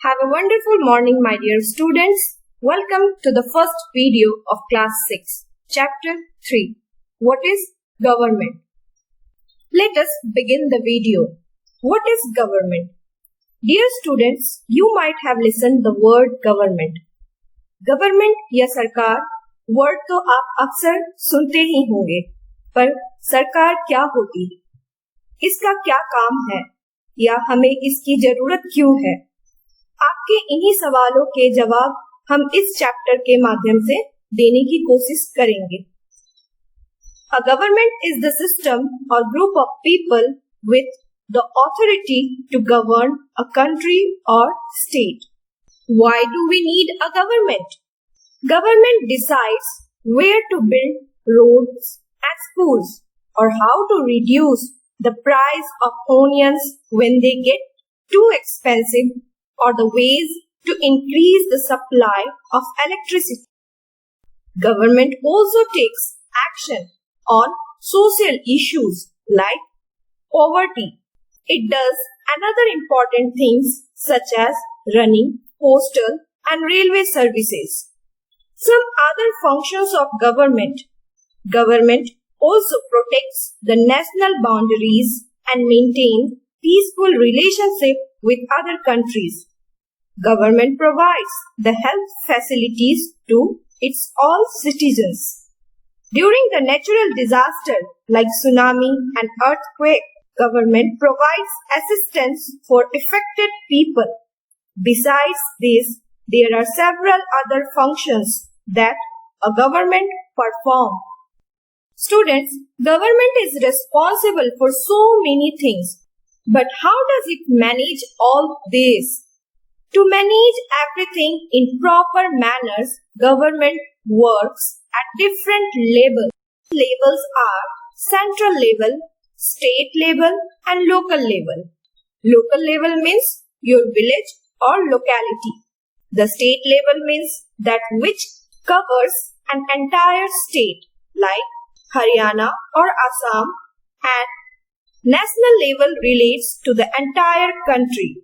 Have a wonderful morning, my dear students. Welcome to the first video of class 6, chapter 3. What is government? Let us begin the video. What is government? Dear students, you might have listened the word government. Government या सरकार word तो आप अक्सर सुनते ही होंगे, पर सरकार क्या होती है? इसका क्या काम है या हमें इसकी जरूरत क्यों है? आपके इन्हीं सवालों के जवाब हम इस चैप्टर के माध्यम से देने की कोशिश करेंगे। A government is the system or group of people with the authority to govern a country or state. Why do we need a government? Government decides where to build roads and schools or how to reduce the price of onions when they get too expensive or the ways to increase the supply of electricity. Government also takes action on social issues like poverty. It does another important things such as running postal and railway services. Some other functions of government. Government also protects the national boundaries and maintain peaceful relationship with other countries. Government provides the health facilities to its all citizens. During the natural disaster like tsunami and earthquake, government provides assistance for affected people. Besides this, there are several other functions that a government performs. Students, government is responsible for so many things. But how does it manage all this? To manage everything in proper manners, government works at different levels. Levels are central level, state level and local level. Local level means your village or locality. The state level means that which covers an entire state like Haryana or Assam, and national level relates to the entire country.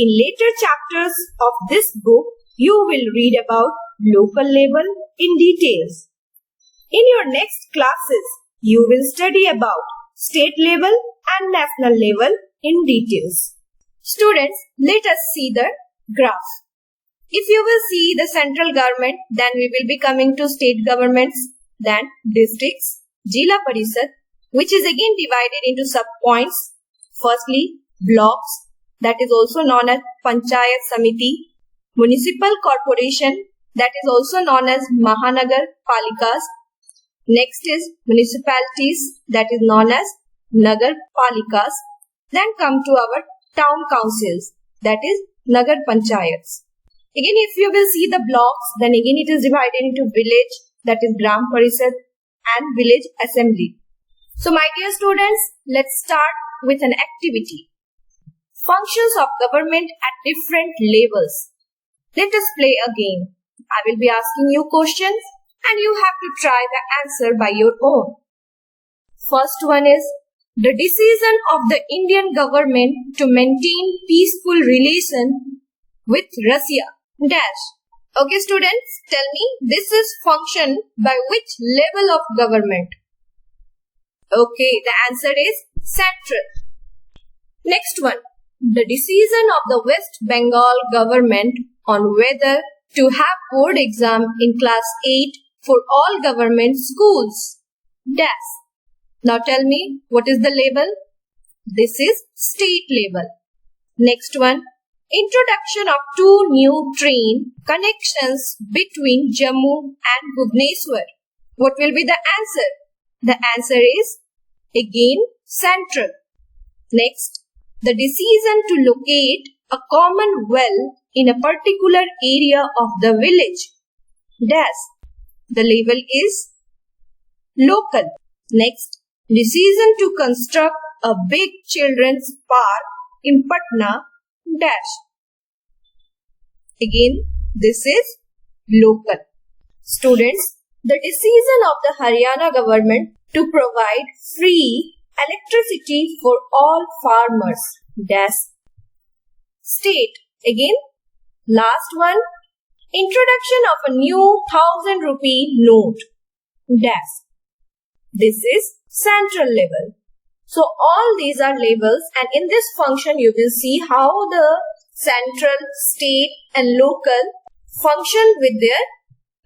In later chapters of this book, you will read about local level in details. In your next classes, you will study about state level and national level in details. Students, let us see the graph. If you will see the central government, then we will be coming to state governments, then districts, Jila Parishad, which is again divided into sub-points. Firstly, blocks, that is also known as Panchayat Samiti, municipal corporation, that is also known as Mahanagar Palikas. Next is municipalities, that is known as Nagar Palikas. Then come to our town councils, that is Nagar Panchayats. Again, if you will see the blocks, then again it is divided into village, that is Gram Parishad, and village assembly. So my dear students, let's start with an activity. Functions of government at different levels. Let us play a game. I will be asking you questions and you have to try the answer by your own. First one is, the decision of the Indian government to maintain peaceful relation with Russia. Dash. Okay students, tell me, this is function by which level of government? Okay, the answer is central. Next one, the decision of the West Bengal government on whether to have board exam in class 8 for all government schools. Dash. Now tell me, what is the level? This is state level. Next one, introduction of 2 new train connections between Jammu and Bhubaneswar. What will be the answer? The answer is again central. Next, the decision to locate a common well in a particular area of the village. Dash. The level is local. Next, decision to construct a big children's park in Patna. Dash. Again, this is local. Students, the decision of the Haryana government to provide free electricity for all farmers. Dash. State. Again, Last one, introduction of a new 1,000 rupee note. Dash. This is central level. So all these are levels, and in this function you will see how the central, state and local function with their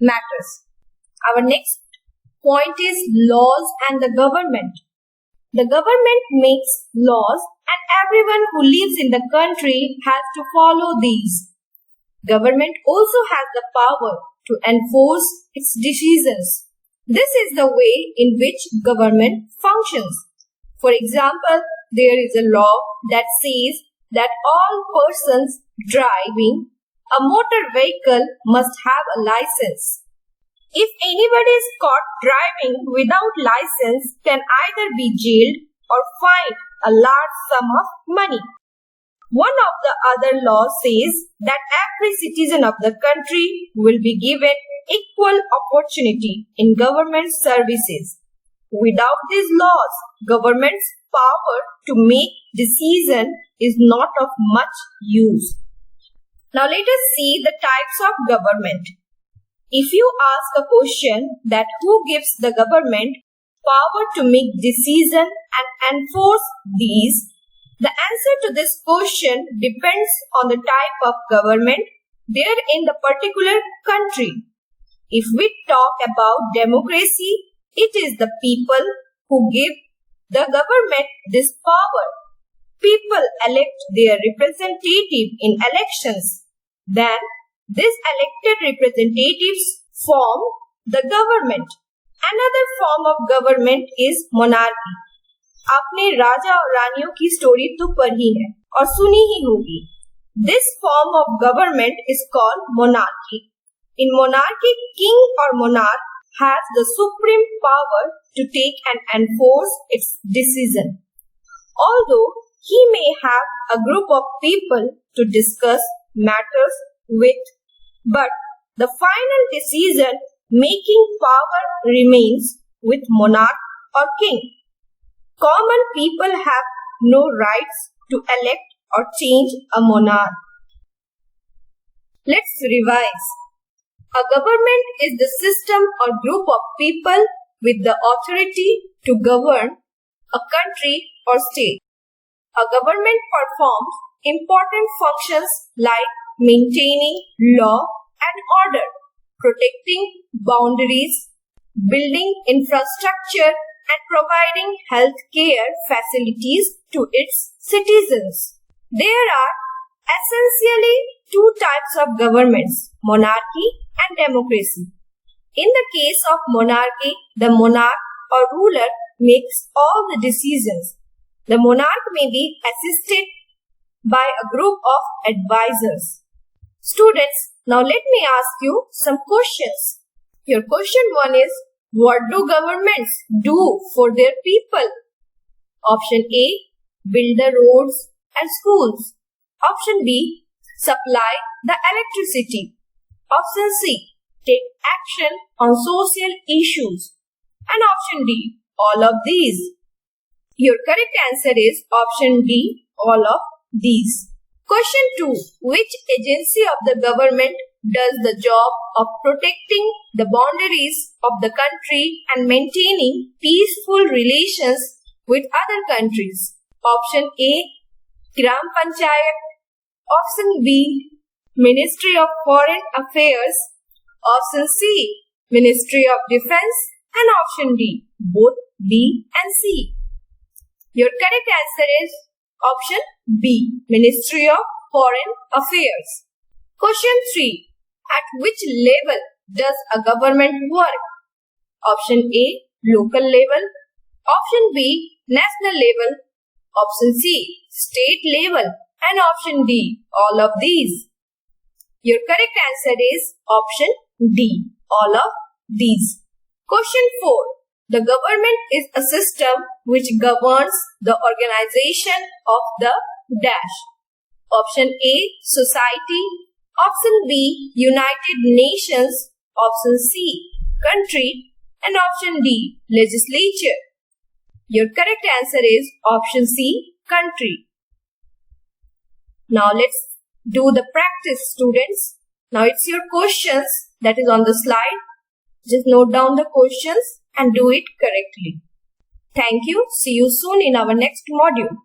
matters. Our next point is laws and the government. The government makes laws and everyone who lives in the country has to follow these. Government also has the power to enforce its decisions. This is the way in which government functions. For example, there is a law that says that all persons driving a motor vehicle must have a license. If anybody is caught driving without license, can either be jailed or fined a large sum of money. One of the other laws says that every citizen of the country will be given equal opportunity in government services. Without these laws, government's power to make decisions is not of much use. Now let us see the types of government. If you ask a question that who gives the government power to make decisions and enforce these, the answer to this question depends on the type of government there in the particular country. If we talk about democracy, it is the people who give the government this power. People elect their representative in elections. Then, these elected representatives form the government. Another form of government is monarchy. आपने राजा और रानियों की story तो पढ़ी है और सुनी ही होगी. This form of government is called monarchy. In monarchy, king or monarch has the supreme power to take and enforce its decision. Although he may have a group of people to discuss matters with, but the final decision making power remains with monarch or king. Common people have no rights to elect or change a monarch. Let's revise. A government is the system or group of people with the authority to govern a country or state. A government performs important functions like maintaining law and order, protecting boundaries, building infrastructure, and providing health care facilities to its citizens. There are essentially two types of governments, monarchy and democracy. In the case of monarchy, the monarch or ruler makes all the decisions. The monarch may be assisted by a group of advisors. Students, now let me ask you some questions. Your question 1 is, what do governments do for their people? Option A, build the roads and schools. Option B, supply the electricity. Option C, take action on social issues. And option D, all of these. Your correct answer is option D, all of these. Question 2. Which agency of the government does the job of protecting the boundaries of the country and maintaining peaceful relations with other countries? Option A, Gram Panchayat. Option B, Ministry of Foreign Affairs. Option C, Ministry of Defense. And option D, both B and C. Your correct answer is option B, Ministry of Foreign Affairs. Question 3. At which level does a government work? Option A, local level. Option B, national level. Option C, state level. And option D, all of these. Your correct answer is option D, all of these. Question 4. The government is a system which governs the organization of the dash. Option A, society. Option B, United Nations. Option C, country. And option D, legislature. Your correct answer is option C, country. Now let's do the practice, students. Now it's your questions that is on the slide. Just note down the questions and do it correctly. Thank you. See you soon in our next module.